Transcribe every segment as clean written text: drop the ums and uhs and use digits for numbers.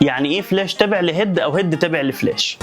يعني ايه فلاش تابع لهيد او هيد تابع لفلاش؟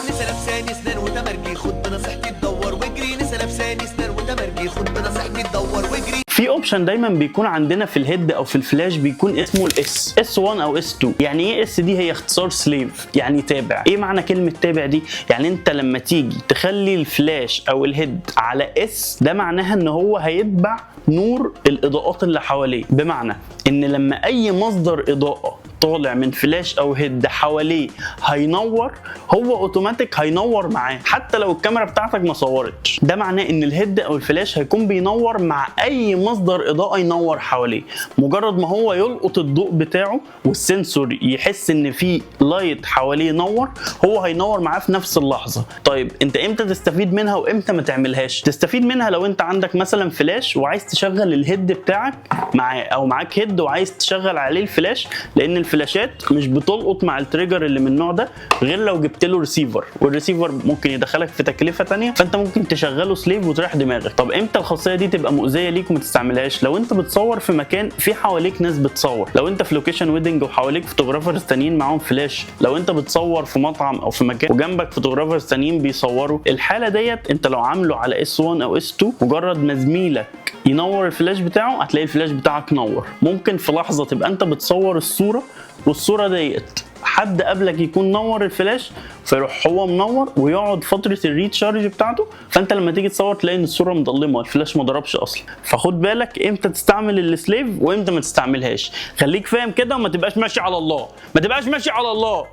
نسا لابساني سنان وتمرجي، خد بنصيحتي تدور واجري. نسا لابساني سنان وتمرجي، خد بنصيحتي تدور واجري. في اوبشن دايما بيكون عندنا في الهيد او في الفلاش بيكون اسمه الاس، اس 1 او اس 2. يعني ايه اس دي؟ هي اختصار سليف، يعني تابع. ايه معنى كلمه تابع دي؟ يعني انت لما تيجي تخلي الفلاش او الهيد على اس، ده معناها ان هو هيتبع نور الاضاءات اللي حواليه. بمعنى ان لما اي مصدر اضاءه طالع من فلاش او هيد حواليه هينور، هو اوتوماتيك هينور معاه حتى لو الكاميرا بتاعتك ما صورتش. ده معناه ان الهيد او الفلاش هيكون بينور مع اي مصدر اضاءه ينور حواليه. مجرد ما هو يلقط الضوء بتاعه والسنسور يحس ان في لايت حواليه ينور، هو هينور معاه في نفس اللحظه. طيب انت امتى تستفيد منها وامتى ما تعملهاش؟ تستفيد منها لو انت عندك مثلا فلاش وعايز تشغل الهيد بتاعك معاه، او معاك هيد وعايز تشغل عليه الفلاش، لان الفلاشات مش بتلقط مع التريجر اللي من النوع ده غير لو جبت له ريسيفر، والريسيفر ممكن يدخلك في تكلفه ثانيه، فانت ممكن تشغله سليف وتريح دماغك. طب امتى الخاصيه دي تبقى مؤذيه ليك وما تستعملهاش؟ لو انت بتصور في مكان في حواليك ناس بتصور، لو انت في لوكيشن ويدنج وحواليك فوتوغرافرز تانيين معاهم فلاش، لو انت بتصور في مطعم او في مكان وجنبك فوتوغرافرز تانيين بيصوروا، الحاله ديت انت لو عامله على اس 1 او اس 2، مجرد ما زميلك ينور الفلاش بتاعه هتلاقي الفلاش بتاعك نور. ممكن في لحظه تبقى انت بتصور الصوره والصوره ديت حد قبلك يكون نور الفلاش، فيروح هو منور ويقعد فتره الريتشارج بتاعته، فانت لما تيجي تصور تلاقي ان الصوره مظلمه، الفلاش ما ضربش اصلا. فخد بالك امتى تستعمل السليف وامتى ما تستعملهاش. خليك فاهم كده وما تبقاش ماشي على الله، ما تبقاش ماشي على الله.